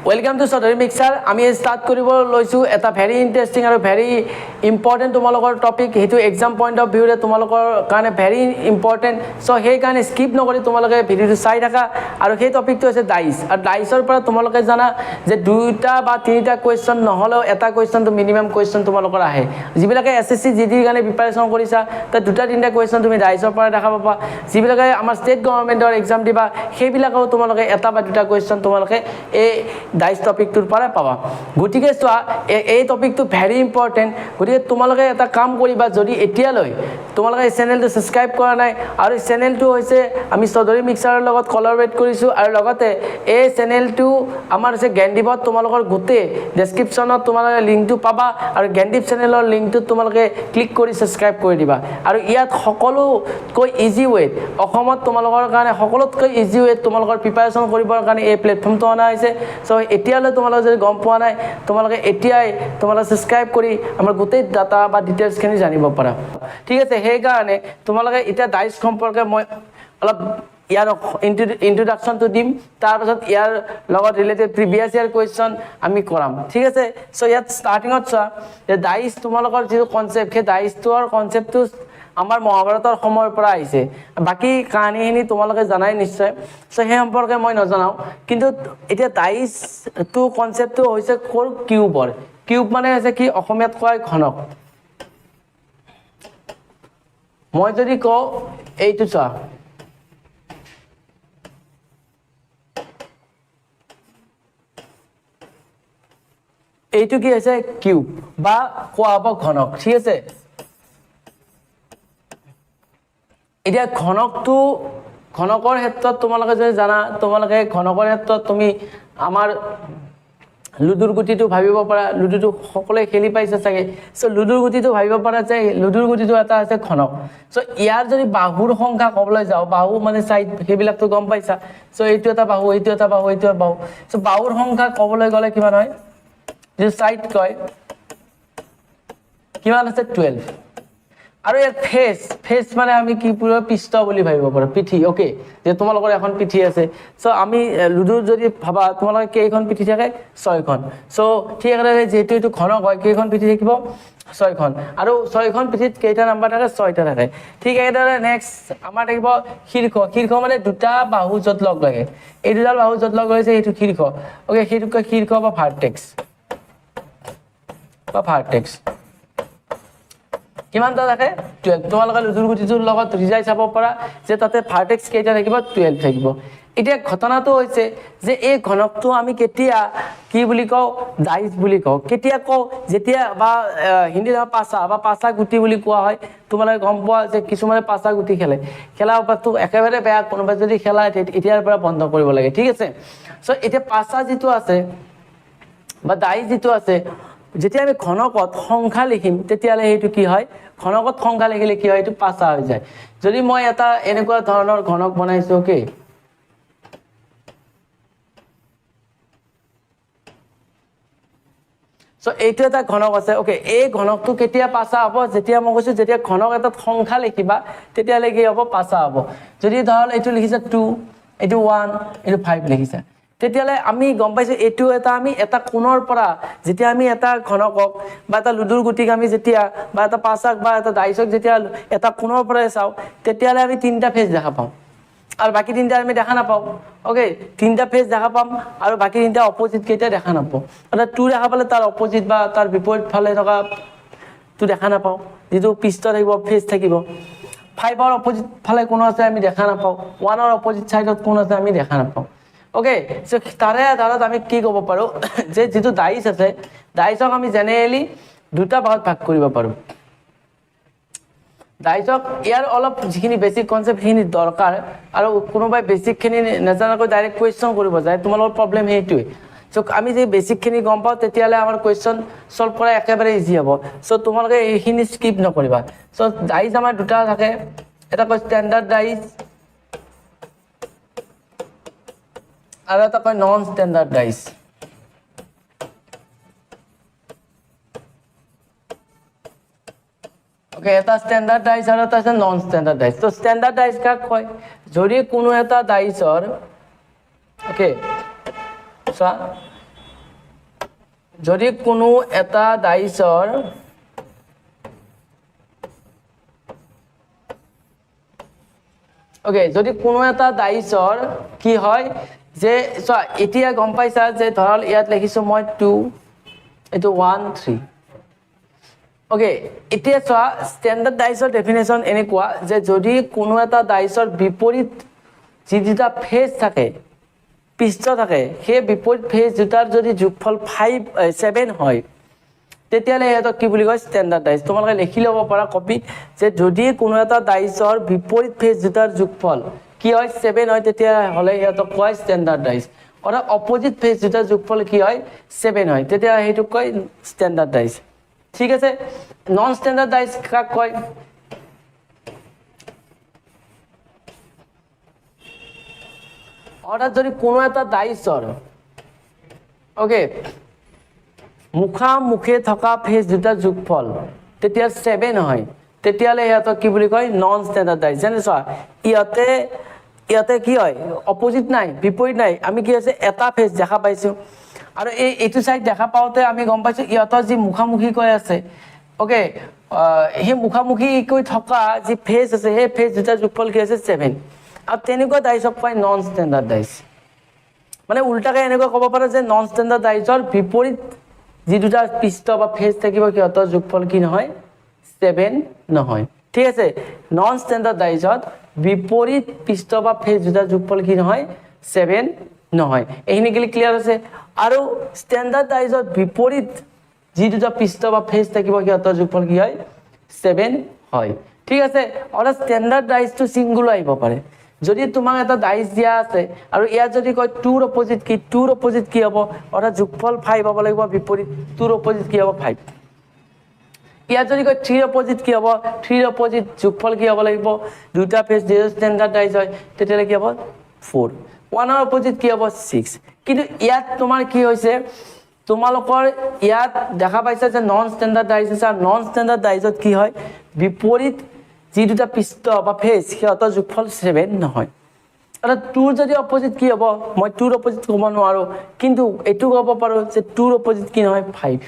Welcome to Choudhury Mixer. আমি start কৰিব লৈছো এটা ভেৰি ইন্টাৰেষ্টিং আৰু ভেৰি ইম্পৰ্টেন্ট তোমালোকৰ টপিক হেতু এক্সাম পইণ্ট অফ ভিউৰে তোমালোকৰ কাৰণে ভেৰি ইম্পৰ্টেন্ট সো সেই কাৰণে স্কিপ নকৰি তোমালোকে ভিডিওটো চাই থাকা আৰু সেই টপিকটো হৈছে ডাইস আৰু ডাইসৰ পৰা তোমালোকে জানা যে দুটা বা তিনিটা কোৱেশ্চন নহলেও এটা কোৱেশ্চন তো মিনিমাম কোৱেশ্চন তোমালোকৰ আহে যিবিলাকে এসএসসি জিডিৰ কাৰণে প্ৰিপাৰেচন কৰিছা তা দুটা তিনিটা কোৱেশ্চন তুমি ডাইসৰ পৰা দেখা পাবা যিবিলাকে আমাৰ ষ্টেট গভৰ্ণমেণ্টৰ এক্সাম দিবা সেইবিলাকও তোমালোকে এটা বা দুটা কোৱেশ্চন তোমালোকে এই ডাইস টপিকটোৰ পৰা পাবা গটিকে চোৱা এই টপিকটো ভেৰি ইম্পৰ্টেন্ট গটিকে তোমালোকে এটা কাম কৰিবা যদি এতিয়ালৈ তোমালোকে চেনেলটো সাবস্ক্ৰাইব কৰা নাই আৰু চেনেলটো হৈছে আমি Choudhury Mixer লগত কোলাবৰেট কৰিছো আৰু লগতে এই চেনেলটো আমাৰ আছে গেন্ডিবত তোমালোকৰ গতে ডেসক্ৰিপচনত তোমালোকে লিংকটো পাবা আৰু গেন্ডিব চেনেলৰ লিংকটো তোমালোকে ক্লিক কৰি সাবস্ক্ৰাইব কৰি দিবা আৰু ইয়াত সকলোকৈ ইজি ৱে অসমত তোমালোকৰ কাৰণে সকলোতকৈ ইজি ৱে তোমালোকৰ প্ৰিপাৰেচন কৰিবৰ কাৰণে এই প্লেটফৰ্মটো অনা হৈছে সো এতিয়ালৈ তোমালোকে যদি গম পোৱা নাই তোমালোকে এতিয়াই তোমালোকে সাবস্ক্ৰাইব কৰি আমাৰ গোটেই ডাটা বা ডিটেইলছ খিনি জানিব পাৰা ঠিক আছে সেই কাৰণে তোমালোকে এটা ডাইস সম্পৰ্কে মই অলপ ইয়াৰ ইন্ট্ৰোডাকশনটো দিম তাৰ পাছত ইয়াৰ লগত ৰিলেটেড প্ৰিভিয়াস ইয়াৰ কোৱেশ্চন আমি কৰাম ঠিক আছে সো ইয়াত ষ্টাৰ্টিংত চোৱা যে ডাইস তোমালোকৰ যে কনসেপ্ট সেই ডাইসটোৰ কনসেপ্টটো আমাৰ মহাভাৰতৰ সময়ৰ পৰা আহিছে বাকি কাহিনী তোমালোকে জানাই নিশ্চয় সো সেই সম্পৰ্কে মই নজনাও কিন্তু এতিয়া ডাইস টু কনসেপ্টটো হৈছে কোৰ কিউবৰ কিউব মানে হৈছে কি অসমীয়াত কয় ঘনক মই যদি কও এইটো চোৱা এইটো কি হৈছে কিউব বা কোৱা হ'ব ঘনক ঠিক আছে এতিয়া ঘনকটো ঘনকৰ ক্ষেত্ৰত তোমালোকে যদি জানা তোমালোকে ঘনকৰ ক্ষেত্ৰত তুমি আমাৰ লুডুৰ গুটিটো ভাবিব পাৰা লুডুটো সকলোৱে খেলি পাইছে চাগে সো লুডুৰ গুটিটো ভাবিব পাৰা যে লুডুৰ গুটিটো এটা আছে ঘনক সো ইয়াৰ যদি বাহুৰ সংখ্যা কবলৈ যাও বাহু মানে সাইড হেবিলাকটো গম পাইছা সো এইটো এটা বাহু এইটো এটা বাহু এইটো এটা বাহু সো বাহুৰ সংখ্যা কবলৈ গলে কিমান হয় যে সাইড কয় কিমান আছে 12 আৰু ইয়াৰ ফেস মানে আমি কি পুৰো পৃষ্ঠ বুলি ভাবিব পাৰো পিঠি ওকে যে তোমালোকৰ এখন পিঠি আছে সো আমি লুডুৰ যদি ভাবা তোমালোকৰ কেইখন পিঠি থাকে 6খন সো ঠিক আছে যেহেতু এটো ঘনক হয় কেইখন পিঠি থাকিব 6খন আৰু 6খন পিঠিত কেইটা নাম্বাৰ থাকে 6টা থাকে ঠিক একেদৰে নেক্সট আমাৰ থাকিব শীৰ্ষ মানে দুটা বাহু যত লগ লাগে এই দুটা বাহু যত লগ হৈছে এইটো শীৰ্ষ ওকে শীৰ্ষ বা ভাৰ্টেক্স কিমানটা থাকে 12 তোমালোকে লুডুৰ গুটিটোৰ লগত ৰিজাই চাব পাৰা যে তাতে ভাৰ্টেক্স কেইটা থাকিব 12 থাকিব এতিয়া ঘটনাটো হৈছে যে এই ঘনকটো আমি কেতিয়া কি বুলি কও ডাইস বুলি কও কেতিয়া কও যেতিয়া বা হিন্দীত পাঁচা গুটি বুলি কোৱা হয় তোমালোকে গম পোৱা যে কিছুমানে পাঁচা গুটি খেলা অভ্যাসটো একেবাৰে বেয়া কোনোবা যদি খেলা এতিয়াৰ পৰা বন্ধ কৰিব লাগে ঠিক আছে সো এতিয়া পাঁচা যিটো আছে বা ডাইস যিটো আছে যেতিয়া আমি ঘনকত সংখ্যা লিখিম তেতিয়ালে এইটো কি হয় ঘনকত সংখ্যা লিখিলে কি হয় এইটো পাঁচা হৈ যায় যদি মই এটা এনেকুৱা ধৰণৰ ঘনক বনাইছো কি সো এইটো এটা ঘনক আছে ওকে এই ঘনকটো কেতিয়া পাঁচা হ'ব যেতিয়া মই কৈছো যেতিয়া ঘনক এটা সংখ্যা লিখিবা তেতিয়ালে কি হ'ব পাঁচা হ'ব যদি ধৰল এইটো লিখিছা 2 এইটো 1 এইটো 5 লিখিছা তেতিয়ালে আমি গম পাইছো এটো এটা আমি এটা কোণৰ পৰা যেতিয়া আমি এটা ঘনকক বা এটা লুডুৰ গুটিক আমি যেতিয়া বা এটা পাঁচাক বা এটা ডাইসক যেতিয়া এটা কোণৰ পৰা চাও তেতিয়ালে আমি তিনটা ফেজ দেখা পাম আৰু বাকি তিনটা আমি দেখা নাপাও ওকে তিনটা ফেজ দেখা পাম আৰু বাকি তিনটা অপোজিট কেইটা দেখা নাপাও এটা 2 দেখা পালে তাৰ অপোজিট বা তাৰ বিপৰীত ফালে থকা তো দেখা নাপাও যেটো পিষ্ট থাকিব ফেজ থাকিব 5 ৰ অপোজিট ফালে কোন আছে আমি দেখা নাপাও 1 ৰ অপোজিট সাইডত কোন আছে আমি দেখা নাপাও ওকে সো তাৰে আধাৰত আমি কি ক'ব পাৰো যে যেটো ডাইস আছে ডাইসক আমি জেনেৰেলি দুটা ভাগত ভাগ কৰিব পাৰো ডাইসক ইয়াৰ অলপ যিখিনি বেসিক কনসেপ্ট খিনি দৰকাৰ আৰু কোনোবাই বেসিক খিনি নজনাকৈ ডাইৰেক্ট কোৱেশ্চন কৰিব যায় তোমালোকৰ প্ৰবলেম হেইটোই সো আমি যে বেসিক খিনি গম পাও তেতিয়ালে আমাৰ কোৱেশ্চন সলভ কৰা একেবাৰে ইজি হ'ব সো তোমালোকে এইখিনি স্কিপ নকৰিবা সো ডাইস আমাৰ দুটা থাকে এটা কয় স্ট্যান্ডাৰ্ড ডাইস আৰু এটা কয় নন স্ট্যান্ডাৰ্ড ডাইস ওকে এটা স্ট্যান্ডাৰ্ড ডাইস আৰ এটা আছে নন স্ট্যান্ডাৰ্ড ডাইস তো স্ট্যান্ডাৰ্ড ডাইস কাক কয় যদি কোনো এটা ডাইসৰ ওকে সা যদি কোনো এটা ডাইচৰ ওকে যদি কোনো এটা ডাইচৰ কি হয় যে চোৱা এতিয়া গম পাইছা যে ধৰল ইয়াত লিখিছো মই 2 এটো 1 3 ওকে এতিয়া চোৱা স্ট্যান্ডাৰ্ড ডাইচৰ ডেফিনেশন এনেকুৱা যে যদি কোনো এটা ডাইচৰ বিপৰীত যি দুটা ফেজ থাকে পৃষ্ঠ থাকে সেই বিপৰীত ফেজ দুটাৰ যদি যোগফল 7 হয় তেতিয়ালে এটা কি বুলি কয় স্ট্যান্ডাৰ্ড ডাইচ তোমালোকে লিখি লব পাৰা কপি যে যদি কোনো এটা ডাইচৰ বিপৰীত ফেজ দুটাৰ যোগফল কি হয় 7 হয় তেতিয়া হলে এটা কয় স্ট্যান্ডাৰ্ড ডাইচ আৰু অপোজিট ফেজ দুটাৰ যোগফল কি হয় 7 হয় তেতিয়া হেতু কয় স্ট্যান্ডার্ড ডাইচ ঠিক আছে নন স্ট্যান্ডার্ড ডাইচ কাক কয় অর্থাৎ যদি কোনো এটা ডাইচৰ ওকে মুখামুখি থকা ফেজ দুটাৰ যোগফল তেতিয়া 7 হয় তেতিয়ালে হেতু কি বুলি কয় নন স্ট্যান্ডার্ড ডাইচ জানে চোৱা ইয়াতে কি হয় অপোজিট নাই বিপৰীত নাই আমি কি আছে এটা ফেজ দেখা পাইছো আৰু এইটো সাইড দেখা পাওতে আমি গম পাইছো ইয়াতৰ যি মুখামুখি কৈ আছে ওকে হে মুখামুখি কৈ থকা যি ফেজ আছে হে ফেজ দুটাৰ যোগফল কি আছে 7 আৰু তেনেকুৱা ডাইচক কয় নন স্ট্যান্ডাৰ্ড ডাইচ মানে উল্টাকে এনেকুৱা ক'ব পাৰা যে নন স্ট্যান্ডাৰ্ড ডাইচৰ বিপৰীত যি দুটা পৃষ্ঠ বা ফেজ থাকিব কিহতৰ যোগফল কি নহয় 7 নহয় ঠিক আছে নন স্ট্যান্ডাৰ্ড ডাইচত বিপৰীত পৃষ্ঠ বা ফেজ দুটা যোগফল কি নহয় 7 নহয় এইখিনি কি ক্লিয়াৰ আছে আৰু স্ট্যান্ডাৰ্ড ডাইচৰ বিপৰীত যি দুটা পৃষ্ঠ বা ফেজ থাকিব কিহতৰ যোগফল কি হয় 7 হয় ঠিক আছে আৰু স্ট্যান্ডাৰ্ড ডাইচটো সিঙ্গুলাৰ আহিব পাৰে যদি তোমাক এটা ডাইচ দিয়া আছে আৰু ইয়াত যদি কয় 2 ৰ অপোজিট কি 2 ৰ অপোজিট কি হ'ব অৰ্থাৎ যোগফল 5 হ'ব লাগিব বিপৰীত 2 ৰ অপোজিট কি হ'ব 5 ইয়াত যদি কয় 3 ৰ অপোজিট কি হ'ব 3 ৰ অপোজিট যোগফল কি হ'ব লাগিব দুটা ফেজ যে স্ট্যান্ডাৰ্ড ডাইচ হয় তেতিয়ালে কি হ'ব 4 1 ৰ অপোজিট কি হ'ব 6 কিন্তু ইয়াত তোমাৰ কি হৈছে তোমালোকৰ ইয়াত দেখা পাইছা যে নন স্ট্যান্ডাৰ্ড ডাইচ আছে আৰু নন স্ট্যান্ডাৰ্ড ডাইচত কি হয় বিপৰীত যি দুটা পৃষ্ঠ বা ফেজ সিহঁতৰ যোগফল 7 নহয় আৰু 2 যদি অপোজিট কি হ'ব মই 2 ৰ অপোজিট ক'ব নোৱাৰো কিন্তু এটো ক'ব পাৰো যে 2 ৰ অপোজিট কি নহয় 5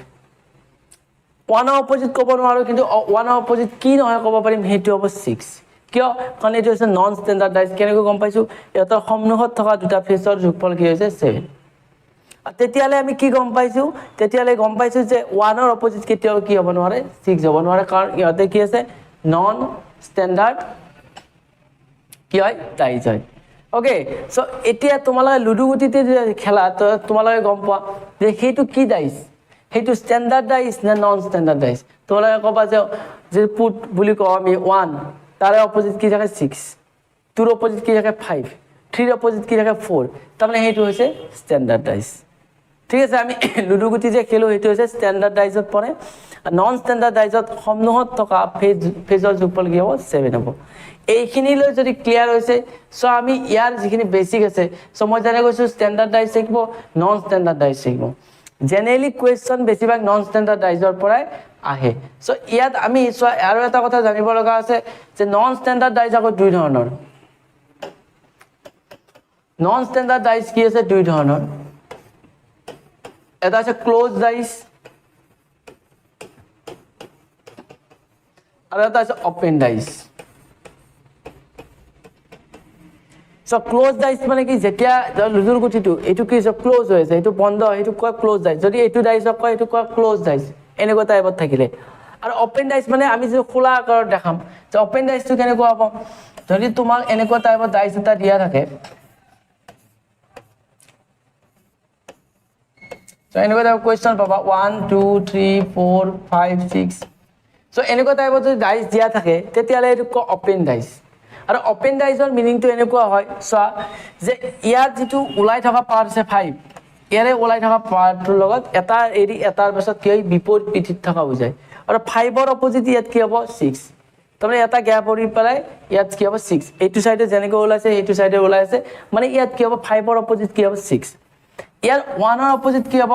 1 ৰ অপোজিট ক'ব নোৱাৰো কিন্তু 1 ৰ অপোজিট কি নহয় ক'ব পাৰিম হেতু হ'ব 6 কিয় কাৰণ এটো হৈছে নন স্ট্যান্ডাৰ্ড ডাইচ কেনেকৈ গম পাইছো ইহঁতৰ সন্মুখত থকা দুটা ফেজৰ যোগফল কি হৈছে 7 তেতিয়ালে আমি কি গম পাইছো তেতিয়ালে গম পাইছো যে 1 ৰ অপোজিট কেতিয়াও কি হ'ব নোৱাৰে 6 হ'ব নোৱাৰে কাৰণ ইহঁতে কি আছে নন স্ট্যান্ডার্ড কি হয় ডাইচ হয় ওকে সো এতিয়া তোমালোকে লুডু গুটিতে খেলা তো তোমালোকে গম পোৱা যে হেতু কি ডাইচ হেতু স্ট্যান্ডাৰ্ড ডাইচ না নন স্ট্যান্ডাৰ্ড ডাইচ তোমালোকে কবা যে পুট বুলি কও আমি 1 তাৰে অপোজিট কি থাকে 6 2 ৰ অপোজিট কি থাকে 5 3 ৰ অপোজিট কি থাকে 4 তাৰমানে হেতু হৈছে স্ট্যান্ডার্ড ডাইচ ঠিক আছে আমি লুডু গুটি যে খেলো হেতু হৈছে স্ট্যান্ডার্ড ডাইচত পৰে নন স্ট্যান্ডাৰ্ড ডাইচত সন্মুখত থকা ফেজৰ যোগফল কি হ'ব 7 হ'ব এইখিনিলৈ যদি ক্লিয়াৰ হৈছে সো আমি ইয়াৰ যিখিনি বেসিক আছে সো মই জানে কৈছো স্ট্যান্ডাৰ্ড ডাইচ শিকিব নন স্ট্যান্ডাৰ্ড ডাইচ শিকিব জেনাৰেলি কোৱেশ্চন বেছিভাগ নন স্ট্যান্ডাৰ্ড ডাইচৰ পৰাই আহে সো ইয়াত আমি আৰু এটা কথা জানিব লগা আছে যে নন স্ট্যান্ডাৰ্ড ডাইচ আকৌ দুই ধৰণৰ নন স্ট্যান্ডাৰ্ড ডাইচ কি আছে দুই ধৰণৰ এটা আছে ক্লোজ ডাইচ আৰু এটা আছে open dice so close dice মানে কি যেতিয়া লুডুৰ গুটিটো এটো কি ক্লোজ হৈ আছে এটো বন্ধ এটো কয় ক্লোজ ডাইচ যদি এটো ডাইচক কয় এটো কয় ক্লোজ ডাইচ এনেকুৱা টাইপত থাকিলে আৰু ওপেন ডাইচ মানে আমি যে খোলা আকাৰত দেখাম যে ওপেন ডাইচটো কেনেকুৱা হ'ব যদি তোমাক এনেকুৱা টাইপত ডাইচ এটা দিয়া থাকে সো এনেকুৱা টাইপৰ কোৱেশ্চন পাবা 1 2 3 4 5 6 সো এনেকুৱা টাইপৰ যদি ডাইচ দিয়া থাকে তেতিয়ালে এটো কয় ওপেন ডাইচ আৰু ওপেন ডাইচৰ মিনিংটো এনেকুৱা হয় সো যে ইয়াত যেটো উলাই থকা পাৰ্ট আছে 5 ইয়াৰে উলাই থকা পাৰ্টৰ লগত এটা এৰি এটাৰ পাছত কি হয় বিপৰীত পিঠিত থকা হৈ যায় আৰু 5 ৰ অপোজিট ইয়াত কি হ'ব 6 তাৰমানে এটা গ্যাপ পৰি পেলাই ইয়াত কি হ'ব 6 এইটো সাইডে যেনেকৈ ওলাইছে এইটো সাইডে ওলাইছে মানে ইয়াত কি হ'ব 5 ৰ অপোজিট কি হ'ব 6 ইয়াৰ 1 ৰ অপোজিট কি হ'ব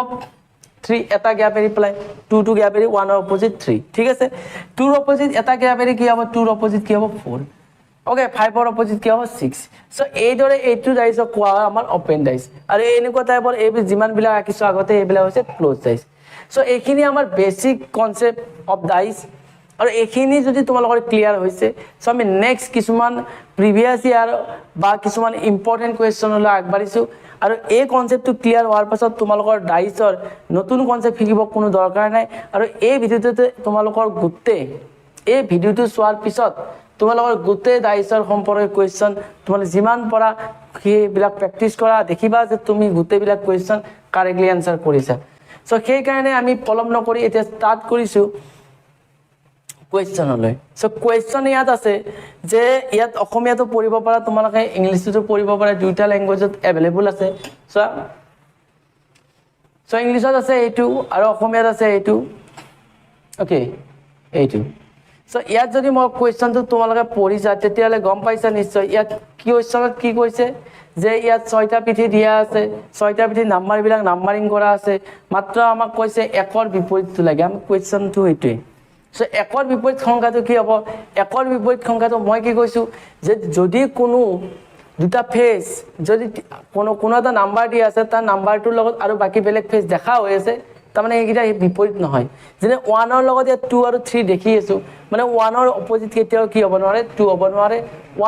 3 এটা গ্যাপ এৰি পেলাই 2 টু গ্যাপ এৰি 1 ৰ অপোজিট 3 ঠিক আছে 2 ৰ অপোজিট এটা গ্যাপ এৰি কি হ'ব 2 ৰ অপোজিট কি হ'ব 4 ওকে 5 ৰ অপজিট কি হ'ব 6 সো এইদৰে এইটো ডাইছক কোৱা হয় আমাৰ ওপেন ডাইছ আৰু এনেকুৱা টাইপৰ এই যিমান বিলাক আকিছো আগতে এইবিলাক হৈছে ক্লোজ ডাইছ সো এইখিনি আমাৰ বেসিক কনসেপ্ট অফ ডাইছ আৰু এইখিনি যদি তোমালোকৰ ক্লিয়াৰ হৈছে সো আমি নেক্সট কিছুমান প্ৰিভিয়াস ইয়াৰ বা কিছুমান ইম্পৰ্টেন্ট কোৱেশ্চনলৈ আগবাঢ়িছো আৰু এই কনসেপ্টটো ক্লিয়াৰ হোৱাৰ পাছত তোমালোকৰ ডাইছৰ নতুন কনসেপ্ট শিকিব কোনো দৰকাৰ নাই আৰু এই ভিডিওতে তোমালোকৰ গুটেই এই ভিডিওটো চোৱাৰ পিছত তোমালোকৰ গুটেই ডাইছৰ সম্পৰ্কে কোৱেশ্চন তোমালোকে যিমান পৰা সেইবিলাক প্ৰেক্টিছ কৰা দেখিবা যে তুমি গুটেইবিলাক কোৱেশ্চন কাৰেক্টলি আনসাৰ কৰিছা সো সেই কাৰণে আমি পলম নকৰি এতিয়া স্টাৰ্ট কৰিছো কোৱেশ্চনলৈ সো কোৱেশ্চন ইয়াত আছে যে ইয়াত অসমীয়াটো পঢ়িব পাৰা তোমালোকে ইংলিছটো পঢ়িব পাৰা দুটা ল্যাঙ্গুৱেজত अवेलेबल আছে সো ইংলিছত আছে এইটো আৰু অসমীয়াত আছে এইটো ওকে এইটো সো ইয়াত যদি মই কোৱেশ্চনটো তোমালোকে পঢ়িছা তেতিয়ালে গম পাইছা নিশ্চয় ইয়াত কি কোৱেশ্চনত কি কৈছে যে ইয়াত 6টা পিঠি দিয়া আছে 6টা পিঠি নাম্বাৰ বিলাক নাম্বাৰিং কৰা আছে মাত্ৰ আমাক কৈছে একৰ বিপৰীতটো লাগে আমি কোৱেশ্চনটো এইটোৱে সো একৰ বিপৰীত সংখ্যাটো কি হ'ব একৰ বিপৰীত সংখ্যাটো মই কি কৈছো যে যদি কোনো দুটা ফেজ যদি কোনো এটা নাম্বাৰ দিয়া আছে তাৰ নাম্বাৰটোৰ লগত আৰু বাকি বেলেগ ফেজ দেখা হৈ আছে তাৰ মানে এইকিটা বিপৰীত নহয় যেনে 1 ৰ লগত 2 আৰু 3 দেখি আছো মানে 1 ৰ অপজিট কেতিয়াও কি হ'ব নোৱাৰে 2 হ'ব নোৱাৰে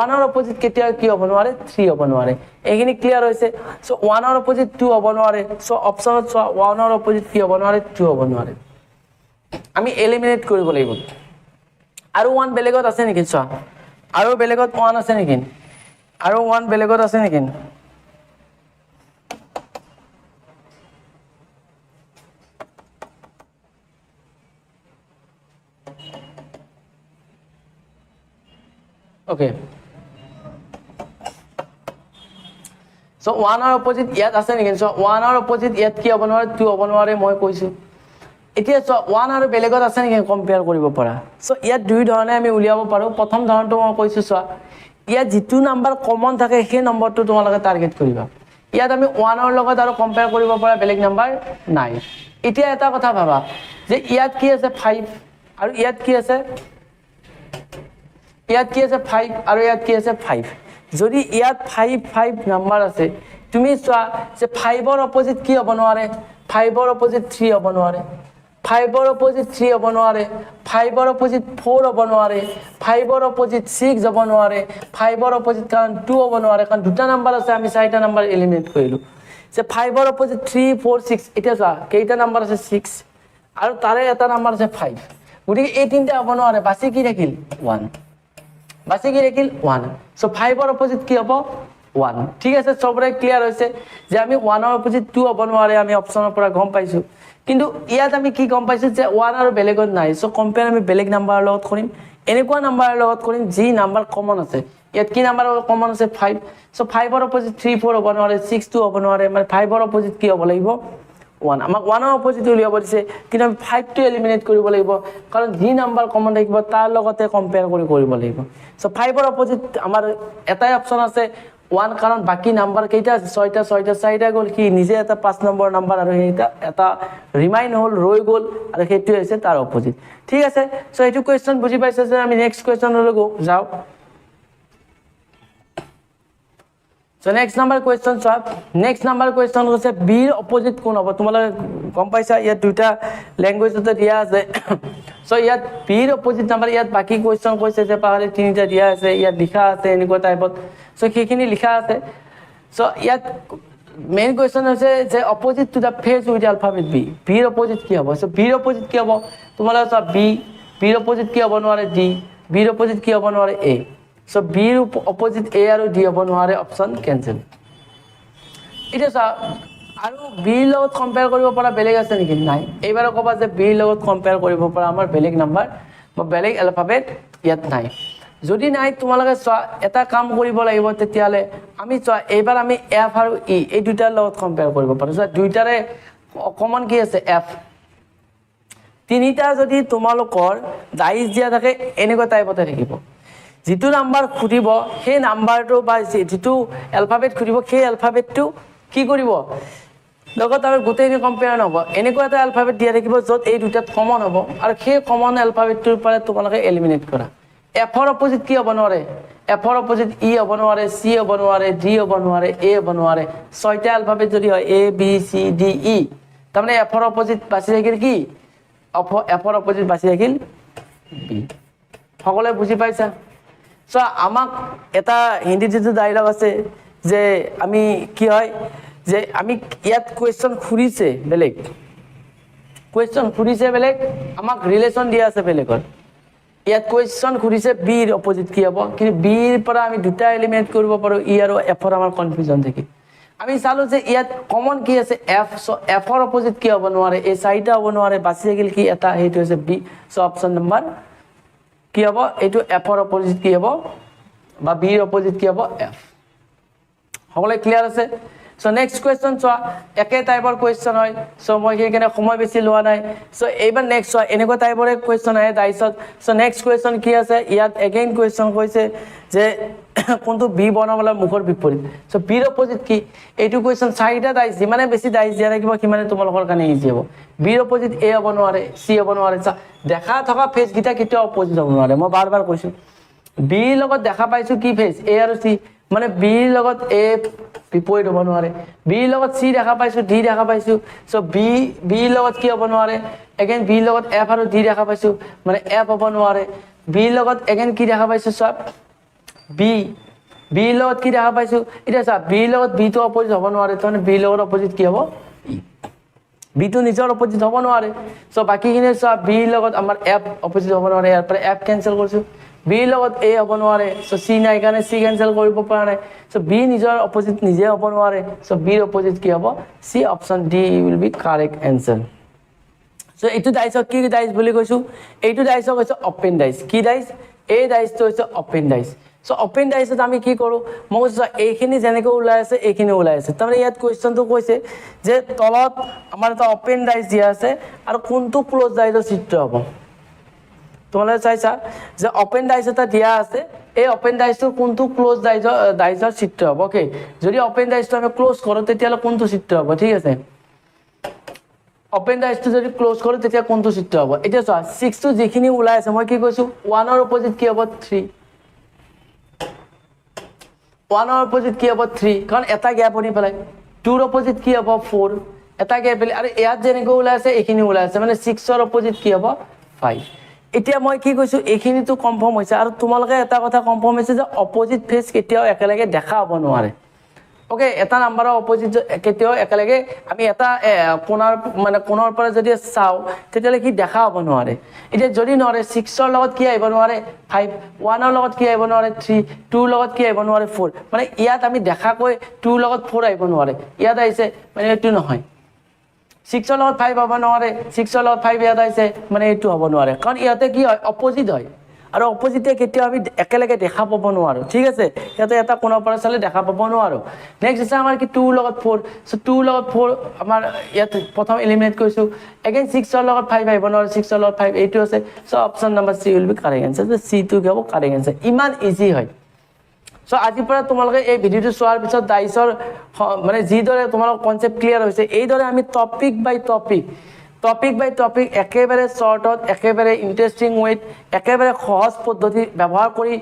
1 ৰ অপজিট কেতিয়াও কি হ'ব নোৱাৰে 3 হ'ব নোৱাৰে এইখিনি ক্লিয়াৰ হৈছে সো 1 ৰ অপজিট 2 হ'ব নোৱাৰে সো অপচনত 1 ৰ অপজিট কি হ'ব নোৱাৰে 2 হ'ব নোৱাৰে আমি এলিমিনেট কৰিব লাগিব আৰু 1 বেলেগত আছে নেকি চোৱা আৰু বেলেগত 1 আছে নেকি আৰু 1 বেলেগত আছে নেকি ওকে সো 1 ৰ অপজিট ইয়াত আছে নেকি সো 1 ৰ অপজিট ইয়াত কি হ'ব নোৱাৰে 2 হ'ব নোৱাৰে মই কৈছো এতিয়া সো 1 আৰু বেলেগত আছে নেকি কম্পেয়াৰ কৰিব পাৰা সো ইয়াত দুই ধৰণে আমি উলিয়াব পাৰো প্ৰথম ধৰণটো মই কৈছো চোৱা ইয়াত যেটো নাম্বাৰ কমন থাকে সেই নম্বৰটো তোমালোকে টাৰ্গেট কৰিবা ইয়াত আমি 1 ৰ লগত আৰু কম্পেয়াৰ কৰিব পাৰা বেলেগ নাম্বাৰ নাই এতিয়া এটা কথা ভাবা যে ইয়াত কি আছে 5 আৰু ইয়াত কি আছে 5 আৰু ইয়াত কি আছে 5 যদি ইয়াত 5 নাম্বাৰ আছে তুমি চোৱা যে 5 ৰ অপজিট কি হ'ব নোৱাৰে 5 ৰ অপজিট 3 হ'ব নোৱাৰে 5 ৰ অপজিট 3 হ'ব নোৱাৰে 5 ৰ অপজিট 4 হ'ব নোৱাৰে 5 ৰ অপজিট 6 হ'ব নোৱাৰে 5 ৰ অপজিট কাৰণ 2 হ'ব নোৱাৰে কাৰণ দুটা নাম্বাৰ আছে আমি চাৰিটা নাম্বাৰ এলিমিনেট কৰিলো যে 5 ৰ অপজিট 3 4 6 এতিয়া চোৱা কেইটা নাম্বাৰ আছে 6 আৰু তাৰে এটা নাম্বাৰ আছে 5 গতিকে এই তিনটা হ'ব নোৱাৰে বাকি কি থাকিল 1 বাকি কি থাকিল 1 সো 5 ৰ অপজিট কি হ'ব 1 ঠিক আছে সবৰে ক্লিয়াৰ হৈছে যে আমি 1 ৰ অপজিট 2 হ'ব নোৱাৰে আমি অপচনৰ পৰা গম পাইছো কিন্তু ইয়াত আমি কি গম পাইছো যে 1 আৰু বেলেগত নাই সো কম্পেয়াৰ আমি বেলেগ নাম্বাৰৰ লগত কৰিম এনেকুৱা নাম্বাৰৰ লগত কৰিম যি নাম্বাৰ কমন আছে ইয়াত কি নাম্বাৰ কমন আছে 5 সো 5 ৰ অপজিট 3 4 হ'ব নোৱাৰে 6 2 হ'ব নোৱাৰে মানে 5 ৰ অপজিট কি হ'ব লাগিব 1 আমাক 1 ৰ অপজিট উলিয়াব দিছে কিন্তু আমি 5 টো এলিমিনেট কৰিব লাগিব কাৰণ যি নাম্বাৰ কমন থাকিব তাৰ লগতে কম্পেয়াৰ কৰিব লাগিব সো 5 ৰ অপজিট আমাৰ এটাই অপচন আছে 1 কাৰণ বাকি নাম্বাৰ কেইটা আছে 6টা 4টা গল কি নিজে এটা 5 নম্বৰ নাম্বাৰ আৰু এটা ৰিমাইন হল ৰৈ গল আৰু সেইটো হৈছে তাৰ অপজিট ঠিক আছে সো এইটো কোৱেশ্চন বুজি পাইছে যে আমি নেক্সট কোৱেশ্চনলৈ যাও সো নেক্সট নাম্বাৰ কোৱেশ্চন সব নেক্সট নাম্বাৰ কোৱেশ্চন হৈছে বি ৰ অপজিট কোন হ'ব তোমালোকে গম পাইছা ইয়াত দুটা ল্যাঙ্গুৱেজতে দিয়া আছে সো ইয়াত বি ৰ অপজিট নাম্বাৰ ইয়াত বাকি কোৱেশ্চন কৈছে যে পাহাৰে তিনিটা দিয়া আছে ইয়াত লিখা আছে এনেকুৱা টাইপত সো সেইখিনি লিখা আছে সো ইয়াত মেইন কোৱেশ্চন হৈছে যে opposite to the phase with alphabet B B ৰ অপজিট কি হ'ব সো বি ৰ অপজিট কি হ'ব তোমালোকে চোৱা বি ৰ অপজিট কি হ'ব নোৱাৰে ডি বি ৰ অপজিট কি হ'ব নোৱাৰে এ সো বি ৰ অপজিট এ আৰু ডি হ'ব নোৱাৰে অপচন কেনসেল এটা চা আৰু বি লগত কম্পেয়াৰ কৰিব পৰা বেলেগ আছে নেকি নাই এইবাৰ কবা যে বি লগত কম্পেয়াৰ কৰিব পৰা আমাৰ বেলেগ নাম্বাৰ বা বেলেগ এলফাবেট ইয়াত নাই যদি নাই তোমালোকে চোৱা এটা কাম কৰিব লাগিব তেতিয়ালে আমি চোৱা এইবাৰ আমি এফ আৰু ই এই দুটাৰ লগত কম্পেয়াৰ কৰিব পাৰো চোৱা দুইটাৰে কমন কি আছে এফ তিনিটা যদি তোমালোকৰ ডাইস দিয়া থাকে এনেকুৱা টাইপতে থাকিব যেটো নাম্বাৰ খুদিব সেই নাম্বাৰটো বা যেটো এলফাবেট খুদিব সেই এলফাবেটটো কি কৰিব লগত আৰু গোটেইখিনি কম্পেয়াৰ নহব এনেকুৱা এটা এলফাবেট দিয়া থাকিব যত এই দুটাত কমন হ'ব আৰু সেই কমন এলফাবেটটোৰ পৰা তোমালোকে এলিমিনেট কৰা এফ ৰ অপজিট কি হ'ব নোৱাৰে এফৰ অপজিট ই হ'ব নোৱাৰে, চি হ'ব নোৱাৰে, ডি হ'ব নোৱাৰে, এ হ'ব নোৱাৰে। 6টা এলফাবেট যদি হয় A B C D E, তাৰমানে এফৰ অপজিট বাছি থাকিল কি? এফৰ অপজিট বাছি থাকিল বি। সকলোৱে বুজি পাইছা? চ' আমাক এটা হিন্দীত যিটো ডাইলগ আছে যে আমি কি হয় যে আমি ইয়াত কুৱেশ্যন সুধিছে বেলেগ, কুৱেশ্যন সুধিছে বেলেগ, আমাক ৰিলেশ্যন দিয়া আছে বেলেগৰ। ইয়াত কুৱেশ্যন সুধিছে বিৰ অপজিট কি হ'ব, কিন্তু বিৰ পৰা আমি দুটা এলিমিনেট কৰিব পাৰোঁ, ই আৰু এফৰ আমাৰ কনফিউজন থাকে। আমি চালো যে ইয়াত কমন কি আছে এফ, চ' এফৰ অপজিট কি হ'ব নোৱাৰে, এই 4টা হ'ব নোৱাৰে, বাছি থাকিল কি এটা, সেইটো হৈছে বি। চ' অপশ্যন নম্বৰ কি হ'ব, এইটো এফৰ অপজিট কি হ'ব বা বিৰ অপজিট কি হ'ব এফ। সকলোৱে ক্লিয়াৰ আছে? চ' নেক্সট কুৱেশ্যন চোৱা, একে টাইপৰ কুৱেশ্যন হয়, চ' মই সেইকাৰণে সময় বেছি লোৱা নাই। চ' এইবাৰ নেক্সট চোৱা, এনেকুৱা টাইপৰে কুৱেশ্যন আহে ডাইচত। চ' নেক্সট কুৱেশ্যন কি আছে, ইয়াত এগেইন কুৱেশ্যন কৈছে যে কোনটো বি বৰ্ণমালাৰ মুখৰ বিপৰীত। চ' বিৰ অপজিট কি, এইটো কুৱেশ্যন 4টা ডাইচ, যিমানে বেছি ডাইচ দিয়া থাকিব সিমানে তোমালোকৰ কাৰণে ইজি হ'ব। বিৰ অপজিট এ হ'ব নোৱাৰে, চি হ'ব নোৱাৰে। চা দেখা থকা ফেচকেইটা কেতিয়াও অপজিট হ'ব নোৱাৰে, মই বাৰ বাৰ কৈছোঁ। বিৰ লগত দেখা পাইছোঁ কি ফেচ, এ আৰু চি, মানে বিৰ লগত এ বিপৰীত হ'ব নোৱাৰে। বিৰ লগত চি দেখা পাইছোঁ, ডি দেখা পাইছোঁ, চ' বিৰ লগত কি হ'ব নোৱাৰে, এগেইন বিৰ লগত এফ আৰু ডি দেখা পাইছোঁ, মানে এফ হ'ব নোৱাৰে। বিৰ লগত এগেইন কি দেখা পাইছোঁ চব বিৰ লগত কি দেখা পাইছোঁ, এতিয়া চা বিৰ লগত বিটো অপজিট হ'ব নোৱাৰে, তাৰমানে বিৰ লগত অপজিট কি হ'ব ই। বিটো নিজৰ অপজিট হ'ব নোৱাৰে, চ' বাকীখিনি চোৱা বিৰ লগত আমাৰ এফ অপজিট হ'ব নোৱাৰে, ইয়াৰ পৰা এফ কেঞ্চেল কৰিছোঁ। বিৰ লগত এ হ'ব নোৱাৰে, চ' চি নাই কাৰণে চি কেঞ্চেল কৰিব পৰা নাই, চ' বি নিজৰ অপজিট নিজে হ'ব নোৱাৰে, চ' বিৰ অপজিট কি হ'ব C. Option D will be correct answer. So' এইটো ডাইচক কি ডাইচ বুলি কৈছোঁ, এইটো ডাইচক হৈছে অপেন ডাইচ। কি ডাইচ, এই ডাইচটো হৈছে অপেন ডাইচ। চ' অপেন ডাইচত আমি কি কৰোঁ, মই কৈছোঁ এইখিনি যেনেকৈ ওলাই আছে এইখিনি ওলাই আছে, তাৰমানে ইয়াত কুৱেশ্যনটো কৈছে যে তলত আমাৰ এটা অপেন ডাইচ দিয়া আছে আৰু কোনটো ক্ল'জ ডাইচৰ চিত্ৰ হ'ব। তোমালোকে চাইছা যে অপেন ডাইচ এটা দিয়া আছে, এই অপেন ডাইচটোৰ কোনটো ক্ল'জ ডাইচৰ চিত্ৰ হ'ব। অ'কে, যদি অপেন ডাইচটো আমি ক্ল'জ কৰোঁ তেতিয়াহ'লে কোনটো চিত্ৰ হ'ব, ঠিক আছে। অপেন ডাইচটো যদি ক্ল'জ কৰোঁ তেতিয়া কোনটো চিত্ৰ হ'ব। এতিয়া চোৱা 6টো যিখিনি ওলাই আছে, মই কি কৈছোঁ 1ৰ অপজিট কি হ'ব 3, 1ৰ অপজিট কি হ'ব 3, কাৰণ এটা গেপ আনি পেলাই। 2ৰ অপজিট কি হ'ব 4, এটা গেপ পেলাই, আৰু ইয়াত যেনেকৈ ওলাই আছে এইখিনি ওলাই আছে, মানে 6ৰ অপজিট কি হ'ব 5। এতিয়া মই কি কৈছোঁ এইখিনিতো কনফাৰ্ম হৈছে, আৰু তোমালোকে এটা কথা কনফাৰ্ম হৈছে যে অপজিট ফেচ কেতিয়াও একেলগে দেখা হ'ব নোৱাৰে। অ'কে, এটা নাম্বাৰৰ অপজিট কেতিয়াও একেলগে আমি এটা কোণৰ পৰা যদি চাওঁ তেতিয়াহ'লে কি দেখা হ'ব নোৱাৰে। এতিয়া যদি নোৱাৰে 6ৰ লগত কি আহিব নোৱাৰে 5, 1ৰ লগত কি আহিব নোৱাৰে 3, 2ৰ লগত কি আহিব নোৱাৰে 4, মানে ইয়াত আমি দেখাকৈ 2ৰ লগত 4 আহিব নোৱাৰে, ইয়াত আহিছে মানে এইটো নহয়। 6ৰ লগত 5 হ'ব নোৱাৰে, 6ৰ লগত 5 ইয়াত আহিছে মানে এইটো হ'ব নোৱাৰে, কাৰণ ইয়াতে কি হয় অপজিট হয়, আৰু অপজিটে কেতিয়াও আমি একেলগে দেখা পাব নোৱাৰোঁ, ঠিক আছে। ইয়াতে এটা কোণৰ পৰা চালে দেখা পাব নোৱাৰোঁ। নেক্সট আছে আমাৰ কি 2ৰ লগত 4, চ' 2ৰ লগত 4 আমাৰ ইয়াত প্ৰথম এলিমিনেট কৰিছোঁ। এগেইন 6ৰ লগত 5 আহিব নোৱাৰে, 6ৰ লগত 5 এইটো আছে, so' option number C will be correct answer. চিটো কি হ'ব কাৰেক্ট এনচাৰ, ইমান ইজি হয়। চ' আজিৰ পৰা তোমালোকে এই ভিডিঅ'টো চোৱাৰ পিছত ডাইচৰ মানে যিদৰে তোমালোকৰ কনচেপ্ট ক্লিয়াৰ হৈছে, এইদৰে আমি টপিক বাই টপিক একেবাৰে শ্বৰ্টত, একেবাৰে ইণ্টাৰেষ্টিং ৱেত, একেবাৰে সহজ পদ্ধতি ব্যৱহাৰ কৰি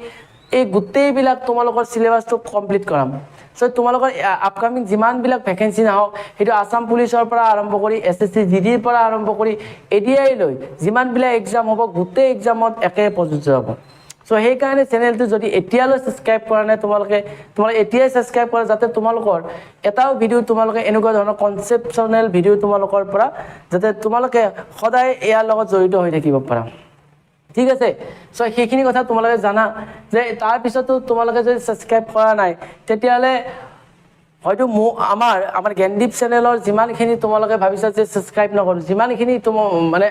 এই গোটেইবিলাক তোমালোকৰ চিলেবাছটো কমপ্লিট কৰাম। চ' তোমালোকৰ আপকামিং যিমানবিলাক ভেকেঞ্চি নাহক, সেইটো আছাম পুলিচৰ পৰা আৰম্ভ কৰি SSC GDৰ পৰা আৰম্ভ কৰি ADI লৈ যিমানবিলাক এক্সাম হ'ব গোটেই এক্সামত একে প্ৰযোজ্য হ'ব। চ' সেইকাৰণে চেনেলটো যদি এতিয়ালৈ ছাবস্ক্ৰাইব কৰা নাই তোমালোকে এতিয়াই ছাবস্ক্ৰাইব কৰা, যাতে তোমালোকৰ এটাও ভিডিঅ' তোমালোকে এনেকুৱা ধৰণৰ কনচেপচনেল ভিডিঅ' তোমালোকৰ পৰা যাতে তোমালোকে সদায় ইয়াৰ লগত জড়িত হৈ থাকিব পাৰা, ঠিক আছে। চ' সেইখিনি কথা তোমালোকে জানা যে তাৰপিছতো তোমালোকে যদি ছাবস্ক্ৰাইব কৰা নাই তেতিয়াহ'লে হয়তো আমাৰ জ্ঞানদীপ চেনেলৰ যিমানখিনি তোমালোকে ভাবিছা যে ছাবস্ক্ৰাইব নকৰোঁ, যিমানখিনি মানে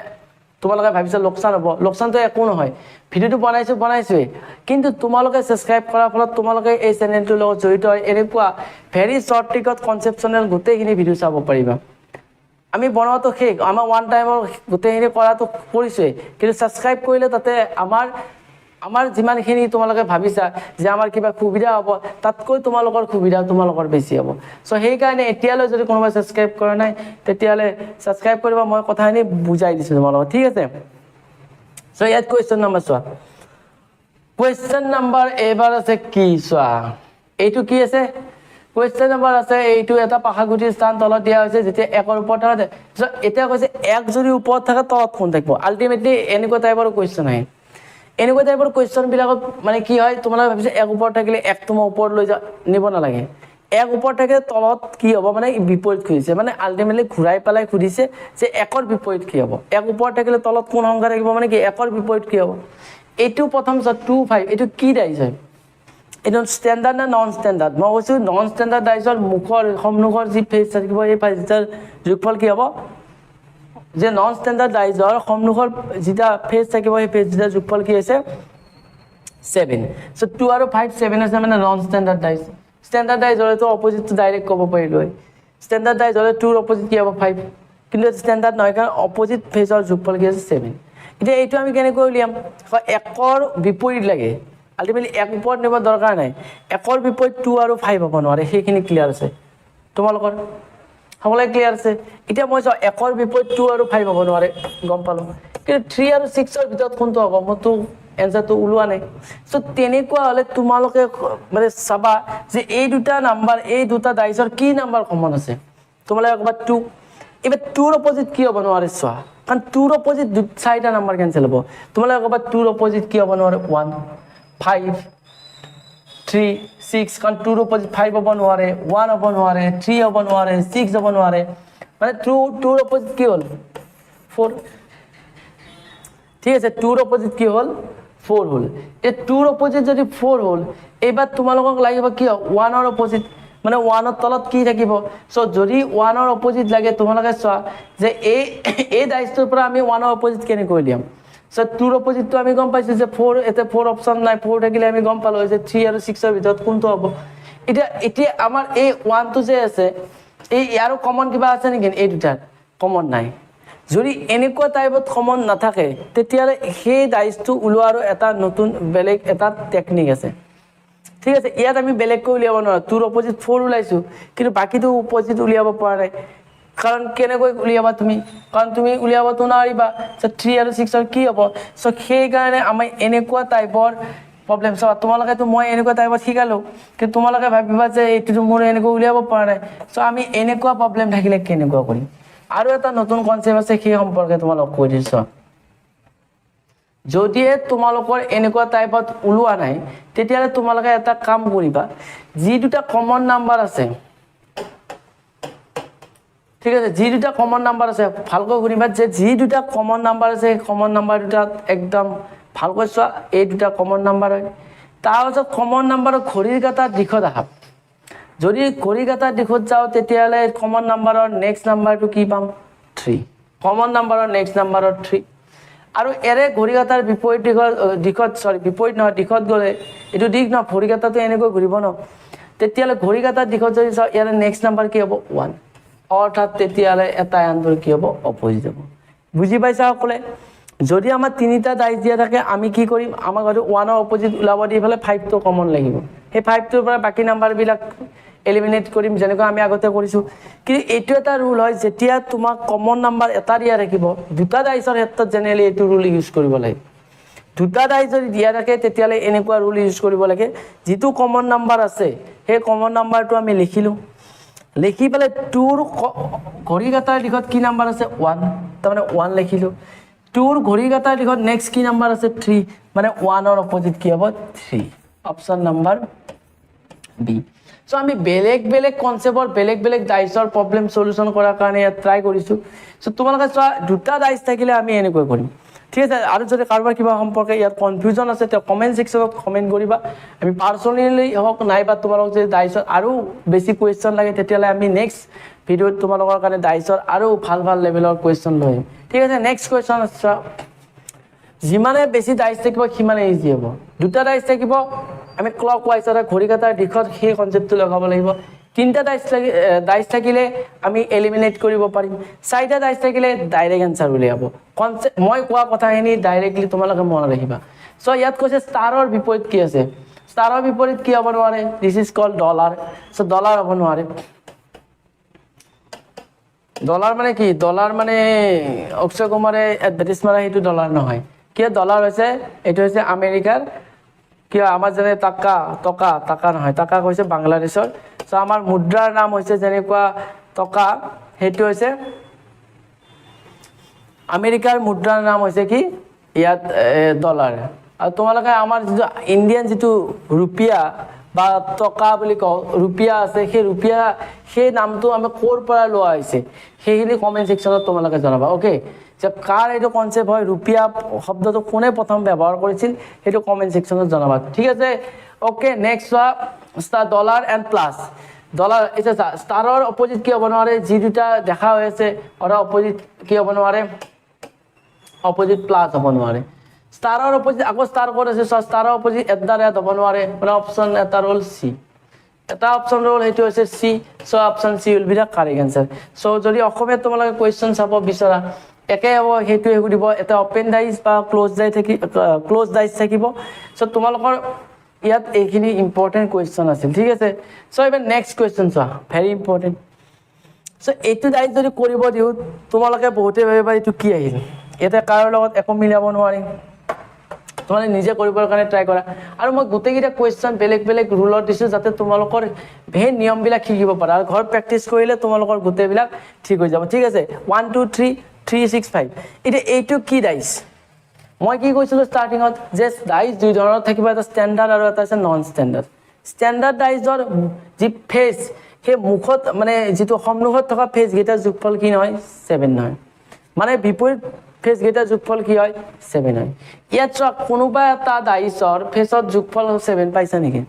তোমালোকে ভাবিছা লোকচান হ'ব, লোকচানটো একো নহয়। ভিডিঅ'টো বনাইছোৱেই, কিন্তু তোমালোকে ছাবস্ক্ৰাইব কৰাৰ ফলত তোমালোকে এই চেনেলটোৰ লগত জড়িত হয় এনেকুৱা ভেৰি শ্বৰ্ট ট্ৰিকত কনচেপচনেল গোটেইখিনি ভিডিঅ' চাব পাৰিবা। আমি বনোৱাটো শেষ, আমাৰ ওৱান টাইমৰ গোটেইখিনি কৰাটো কৰিছোৱেই, কিন্তু ছাবস্ক্ৰাইব কৰিলে তাতে আমাৰ যিমানখিনি তোমালোকে ভাবিছা যে আমাৰ কিবা সুবিধা হ'ব, তাতকৈ তোমালোকৰ সুবিধা তোমালোকৰ বেছি হ'ব। চ' সেইকাৰণে এতিয়ালৈ যদি কোনোবাই ছাবস্ক্ৰাইব কৰা নাই তেতিয়াহ'লে ছাবস্ক্ৰাইব কৰিবা, মই কথাখিনি বুজাই দিছোঁ তোমালোকক, ঠিক আছে। চ' ইয়াত কুৱেশ্যন নম্বৰ চোৱা, কুৱেশ্যন নাম্বাৰ এবাৰ আছে কি চোৱা এইটো কি আছে কুৱেশ্যন নাম্বাৰ আছে এইটো এটা পাখাগুটিৰ স্থান তলত দিয়া হৈছে যেতিয়া 1 ৰ ওপৰত থাকে এতিয়া কৈছে 1 যদি ওপৰত থাকে তলত কোন থাকিব আলটিমেটলি এনেকুৱা টাইপৰ কুৱেশ্যন আহে এনেকুৱা টাইপৰ কুৱেশ্যন বিলাকত মানে কি হয় তোমালোকে ভাবিছে 1 ওপৰত থাকিলে 1 তোমাৰ ওপৰত লৈ নিব নালাগে 1 ওপৰত থাকে তলত কি হ'ব মানে বিপৰীত খুজিছে মানে আলটিমেটলি ঘূৰাই পেলাই খুদিছে যে 1 ৰ বিপৰীত কি হ'ব 1 ওপৰত থাকিলে তলত কোন সংখ্যা থাকিব মানে কি 1 ৰ বিপৰীত কি হ'ব এইটো প্ৰথম 2 5 এইটো কি ডাইজ হয় এটা স্ট্যান্ডাৰ্ড না নন স্ট্যান্ডাৰ্ড মই কৈছো নন স্ট্যান্ডাৰ্ড ডাইজৰ মুখৰ সম্মুখৰ যি ফেজ থাকিব এই ফেজৰ যোগফল কি হ'ব যে নন স্ট্যান্ডাৰ্ড ডাইজৰ সম্মুখৰ যেটা ফেজ থাকিব এই ফেজৰ যোগফল কি আছে 7 সো 2 আৰু 5 7 আছে মানে non standard dies standard dies হলে তো অপোজিট ডাইৰেক্ট ক'ব পাৰিলো স্ট্যান্ডাৰ্ড ডাইজ হলে 2 ৰ অপোজিট কি হ'ব 5 কিন্তু স্ট্যান্ডাৰ্ড নহয় কাৰণ অপোজিট ফেজৰ যোগফল কি আছে 7 এতিয়া এইটো আমি কেনেকৈ উলিয়াম 1 ৰ বিপৰীত লাগে আলটিমেটলি 1 ওপৰত নিব দৰকাৰ নাই 1 ৰ বিপৰীত 2 আৰু 5 হ'ব নোৱাৰে সেইখিনি ক্লিয়াৰ আছে তোমালোকৰ সকলোৱে ক্লিয়াৰ আছে এতিয়া মই চাও 1 ৰ বিপৰীত 2 আৰু 5 হ'ব নোৱাৰে গম পালো কিন্তু 3 আৰু 6 ৰ ভিতৰত কোনটো হ'ব মইতো এনসাৰটো উলোৱা নাই সো তেনেকুৱা হলে তোমালোকে মানে চাবা যে এই দুটা নাম্বাৰ এই দুটা ডাইজৰ কি নাম্বাৰ কমন আছে তোমালোকে কবা 2 এবাৰ 2 ৰ অপোজিট কি হ'ব নোৱাৰে চোৱা কাৰণ 2 ৰ অপোজিট চাৰিটা নাম্বাৰ কেনসেল হ'ব তোমালোকে কবা 2 ৰ অপোজিট কি হ'ব নোৱাৰে 1 5 3 6 কাৰণ 2 ৰ অপোজিট 5 হ'ব নোৱাৰে 1 হ'ব নোৱাৰে 3 হ'ব নোৱাৰে 6 হ'ব নোৱাৰে মানে 2 ৰ অপোজিট কি হ'ল 4 ঠিক আছে 2 ৰ অপোজিট কি হ'ল 4 হল এই 2 ৰ অপোজিট যদি 4 হল এবাৰ তোমালোকক লাগিব কি 1 ৰ অপোজিট মানে 1 ৰ তলত কি থাকিব সো যদি 1 ৰ অপোজিট লাগে তোমালোকে চোৱা যে এই ডাইসটোৰ পৰা আমি 1 ৰ অপোজিট কেনে কৰি দিম সো 2 ৰ অপোজিট তো আমি গম পাইছো যে 4 এতে 4 অপচন নাই 4 থাকিলে আমি গম পালো যে 3 আৰু 6 ৰ ভিতৰত কোনটো হ'ব এতিয়া আমাৰ এই 1 টো যে আছে এই ইয়াৰো কমন কিবা আছে নেকি এই দুটাৰ কমন নাই যদি এনেকুৱা টাইপত কমন নাথাকে তেতিয়ালে সেই ডাইসটো উলোৱাৰ এটা নতুন বেলেগ এটা টেকনিক আছে ঠিক আছে ইয়াত আমি বেলেগ কৈ উলিয়াব নোৱাৰো 2 ৰ অপোজিট 4 উলাইছো কিন্তু বাকিটো অপোজিট উলিয়াব পৰা নাই কাৰণ কেনেকৈ উলিয়াবা তুমি কাৰণ তুমি উলিয়াব তো নোৱাৰিবা সো 3 আৰু 6 ৰ কি হ'ব সো সেই কাৰণে আমি এনেকুৱা টাইপৰ প্ৰবলেম সো তোমালোকে তো মই এনেকুৱা টাইপত শিকালো কিন্তু তোমালোকে ভাবিবা যে এইটো মোৰ এনেকৈ উলিয়াব পৰা নাই সো আমি এনেকুৱা প্ৰবলেম থাকিলে কেনেকুৱা কৰিম আৰু এটা নতুন কনসেপ্ট আছে সেই সম্পৰ্কে তোমালোক কৈ দিছো যদি তোমালোকৰ এনেকুৱা টাইপত উলোৱা নাই তেতিয়ালে তোমালোকে এটা কাম কৰিবা যি দুটা কমন নাম্বার আছে ঠিক আছে যি দুটা কমন নাম্বার আছে ভালকৈ শুনিবা যে যি দুটা কমন নাম্বার আছে কমন নাম্বার দুটা একদম ভালকৈ চোৱা এই দুটা কমন নাম্বাৰ হয় তাৰ পিছত কমন নাম্বাৰৰ ঘড়ীৰ কাঁটাৰ দিশত আহা যদি ঘড়ী কাঁটাৰ দিশত যাও তেতিয়ালে কমন নাম্বাৰৰ নেক্সট নাম্বাৰটো কি পাম 3 কমন নাম্বাৰৰ নেক্সট নাম্বাৰৰ 3 আৰু এৰে ঘড়ী কাঁটাৰ বিপৰীত দিশত বিপৰীত নহয় দিশত গলে এটো দিক না ঘড়ী কাঁটাটো এনেকৈ ঘূৰিব ন তেতিয়ালে ঘড়ী কাঁটাৰ দিশত যদি চাও এৰে নেক্সট নাম্বাৰ কি হ'ব 1 অৰ্থাৎ তেতিয়ালে এটা আনটোৰ কি হ'ব অপোজিট হ'ব বুজি পাইছা সকলে যদি আমাৰ তিনিটা ডাইস দিয়া থাকে আমি কি কৰিম আমাক হয়তো 1 ৰ অপোজিট উলাব দি ফেলে 5 টো কমন লাগিব এই 5 টোৰ পৰা বাকি নাম্বাৰ বিলাক এলিমিনেট কৰিম যেনেকৈ আমি আগতে কৰিছো কিন্তু এইটো এটা ৰুল হয় যেতিয়া তোমাক কমন নাম্বাৰ এটা দিয়া থাকিব দুটা ডাইসৰ ক্ষেত্ৰত জেনেৰেলি এইটো ৰুল ইউজ কৰিব লাগে দুটা ডাইস যদি দিয়া থাকে তেতিয়ালে এনেকুৱা ৰুল ইউজ কৰিব লাগে যেটো কমন নাম্বাৰ আছে সেই কমন নাম্বাৰটো আমি লিখিলো লিখি পেলে 2 ৰ ঘড়ী কাঁটাৰ দিশত কি নাম্বাৰ আছে 1 তাৰমানে 1 লিখিলো 2 ৰ ঘড়ী কাঁটাৰ দিশত নেক্সট কি নাম্বাৰ আছে 3 মানে 1 ৰ অপোজিট কি হ'ব 3 অপচন নাম্বাৰ বি সো আমি বেলেগ বেলেগ কনসেপ্টৰ বেলেগ বেলেগ ডাইসৰ প্ৰবলেম সলিউশন কৰাৰ কাৰণে ট্ৰাই কৰিছো সো তোমালোকে চোৱা দুটা ডাইস থাকিলে আমি এনেকৈ কৰিম ঠিক আছে আৰু যদি কাৰোবাৰ কিবা সম্পৰ্কে ইয়াত কনফিউজন আছে তে কমেন্ট সেকশনত কমেন্ট কৰিবা আমি পাৰ্সোনালি হক নাইবা তোমালোক যে ডাইসৰ আৰু বেছি কোৱেশ্চন লাগে তেতিয়ালে আমি নেক্সট ভিডিওত তোমালোকৰ কাৰণে ডাইসৰ আৰু ভাল ভাল লেভেলৰ কোৱেশ্চন লৈ ঠিক আছে নেক্সট কোৱেশ্চন আছে যিমানে বেছি ডাইস থাকিব সিমানে ইজি হ'ব দুটা ডাইস থাকিব আমি ক্লকৱাইজ আৰু ঘড়ী কাঁটাৰ দিশত সেই কনসেপ্টটো লগাব লাগিব তিনটা ডাইস থাকিলে আমি এলিমিনেট কৰিব পাৰিম চাৰিটা ডাইস থাকিলে ডাইৰেক্ট আনসাৰ উলিয়াব কনসেপ্ট মই কোৱা কথাখিনি ডাইৰেক্টলি তোমালোকে মনত ৰাখিবা সো ইয়াত কৈছে ষ্টাৰৰ বিপৰীত কি আছে ষ্টাৰৰ বিপৰীত কি হ'ব নোৱাৰে this is called dollar so dollar হ'ব নোৱাৰে ডলাৰ মানে কি ডলাৰ মানে অক্ষয় কুমাৰে এডভাৰটাইজ মাৰা হেতু ডলাৰ নহয় কি ডলাৰ হৈছে এটো হৈছে আমেৰিকাৰ কি আমাৰ যেনে টাকা টকা টাকা নহয় টাকা কৈছে বাংলাদেশৰ সো আমাৰ মুদ্ৰাৰ নাম হৈছে যেনেকুৱা টকা হেতু হৈছে আমেৰিকাৰ মুদ্ৰাৰ নাম হৈছে কি ইয়াত ডলাৰ আৰু তোমালোকে আমাৰ যিটো ইণ্ডিয়ান যিটো ৰুপিয়া বা টকা বুলি কওঁ ৰুপিয়া আছে সেই ৰুপিয়া সেই নামটো আমি ক'ৰ পৰা লোৱা হৈছে সেইখিনি কমেন্ট সেকশনত তোমালোকে জনাবা ওকে যে কাৰ এইটো কনসেপ্ট হয় ৰুপিয়া শব্দটো কোনে প্ৰথম ব্যৱহাৰ কৰিছিল সেইটো কমেন্ট সেকশনত জনাবা ঠিক আছে okay next star dollar and plus dollar এটা স্টাৰৰ অপোজিট কি হ'ব নোৱাৰে যি দুটা দেখা হৈ আছে আৰু অপোজিট কি হ'ব নোৱাৰে অপোজিট প্লাস হ'ব নোৱাৰে স্টাৰৰ অপোজিট আকৌ স্টাৰ ক'ত আছে স্টাৰৰ অপোজিট @ হ'ব নোৱাৰে মানে অপচন এটা ৰল সি এটা অপচন ৰল হেতু হৈছে C so option C will be the correct answer so যদি অসমে তোমালোকে কোৱেশ্চন চাব বিচৰা একে হ'ব হেতুৱে সুধিব এটা ওপেন ডাইজ বা ক্লোজ ডাইজ থাকিব সো তোমালোকৰ ইয়াত এইখিনি ইম্পৰ্টেন্ট কোৱেশ্চন আছিল ঠিক আছে সো এবাৰ নেক্সট কোৱেশ্চন চোৱা ভেৰি ইম্পৰ্টেন্ট সো এইটো ডাইজ যদি কৰিব দিও তোমালোকে বহুতে ভাবিবা এইটো কি আহিল এটা কাৰৰ লগত একো মিলাব নোৱাৰি তোমালোকে নিজে কৰিবৰ কাৰণে ট্ৰাই কৰা আৰু মই গোটেইকেইটা কোৱেশ্চন বেলেগ বেলেগ ৰুলত দিছো যাতে তোমালোকৰ সেই নিয়মবিলাক শিকিব পাৰা আৰু ঘৰ প্ৰেক্টিছ কৰিলে তোমালোকৰ গোটেইবিলাক ঠিক হৈ যাব ঠিক আছে 1 2 3 3 6 5 এটা এইটো কি ডাইজ মই কি কৈছিলো ষ্টাৰ্টিংত যে ডাইজ দুই ধৰণৰ থাকিব এটা ষ্টেণ্ডাৰ্ড আৰু এটা আছে নন ষ্টেণ্ডাৰ্ড ষ্টেণ্ডাৰ্ড ডাইজৰ যি ফেজ সেই মুখত মানে যিটো সন্মুখত থকা ফেজ গেটাৰ যোগফল কি নহয় 7 নহয় মানে বিপৰীত ফেজ গেটাৰ যোগফল কি হয় 7 হয় ইয়াত কোনোবা এটা ডাইজৰ ফেজত যোগফল 7 পাইছা নেকি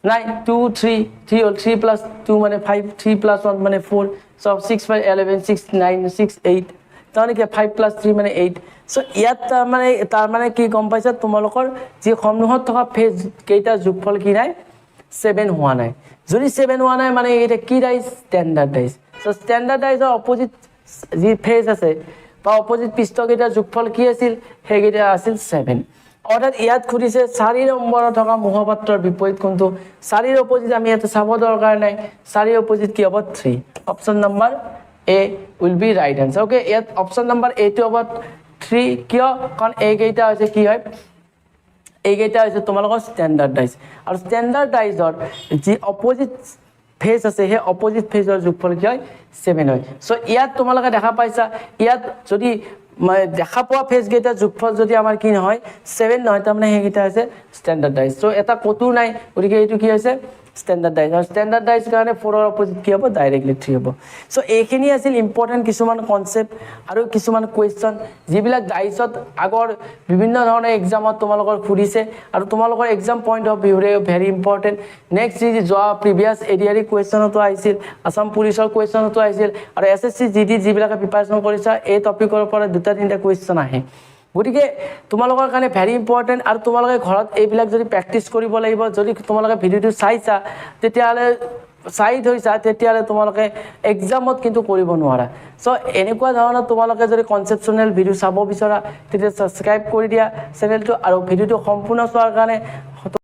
নাই 2 3 3 হ'ল 3 + 2 মানে 5 3 + 1 মানে 4 সো 6 5 11 6 9 6 8 তাহলে কি 5 + 3 মানে 8 সো ইয়াত তাৰ মানে কি গম পাইছা তোমালোকৰ যি সন্মুখত থকা ফেজ কেইটা যোগফল কি নাই 7 হোৱা নাই যদি 7 হোৱা নাই মানে এটা কি dice standard dice so standard ডাইজৰ অপোজিট যি ফেজ আছে বা অপোজিট পৃষ্ঠকেইটাৰ যোগফল কি আছিল হেগেটা আছিল 7 অৰ্থাৎ ইয়াত খুদিছে 4 নম্বৰত থকা মুখপাত্ৰৰ বিপৰীত কোনটো 4 অপোজিট আমি এটা চাব দৰকাৰ নাই 4 অপোজিট কি হ'ব 3 option number A will be right answer okay ইয়াত অপচন নম্বৰ এ টো হ'ব 3 কিয় কাৰণ এই কেইটা হৈছে কি হয় এই কেইটা হৈছে তোমালোকৰ ষ্টেণ্ডাৰ্ড ডাইজ আৰু ষ্টেণ্ডাৰ্ড ডাইজৰ যি অপোজিট ফেজ আছে হে অপোজিট ফেজৰ যোগফল কি হয় 7 হয় সো ইয়াত তোমালোকে দেখা পাইছা ইয়াত যদি দেখা পোৱা ফেজ গেটা যোগফল যদি আমাৰ কি নহয় 7 নহয় তাৰ মানে হে গেটা আছে ষ্টেণ্ডাৰ্ড ডাইজ সো এটা কতো নাই গতিকে এইটো কি হৈছে ষ্টেণ্ডাৰ্ড ডাইজ আৰু ষ্টেণ্ডাৰ্ড ডাইজ কাৰণে 4 ৰ অপোজিট কি হ'ব ডাইৰেক্টলি 3 হ'ব সো এইখিনি আছিল ইম্পৰ্টেন্ট কিছুমান কনসেপ্ট আৰু কিছুমান কোৱেশ্চন যিবিলাক ডাইজত আগৰ বিভিন্ন ধৰণৰ এক্সামত তোমালোকৰ খুদিছে আৰু তোমালোকৰ এক্সাম পইণ্ট অফ ভিউৰে ভেৰি ইম্পৰ্টেন্ট নেক্সট যি যোৱা প্ৰিভিয়াছ এডিআৰই কোৱেশ্চনতো আহিছিল আসাম পুলিচৰ কোৱেশ্চনতো আহিছিল আৰু এসএসসি জিডি যিবিলাক প্ৰিপাৰেচন কৰিছা এই টপিকৰ পৰা দুটা তিনিটা কোৱেশ্চন আহে গতিকে তোমালোকৰ কাৰণে ভেৰি ইম্পৰ্টেন্ট আৰু তোমালোকে ঘৰত এইবিলাক যদি প্ৰেক্টিছ কৰিব লাগিব যদি তোমালোকে ভিডিওটো চাইছা তেতিয়ালে চাই থৈছা তেতিয়ালে তোমালোকে এক্সামত কিন্তু কৰিব নোৱাৰা সো এনেকুৱা ধৰণৰ তোমালোকে যদি কনসেপচনেল ভিডিও চাব বিচৰা তেতিয়া সাবস্ক্ৰাইব কৰি দিয়া চেনেলটো আৰু ভিডিওটো সম্পূৰ্ণ চোৱাৰ কাৰণে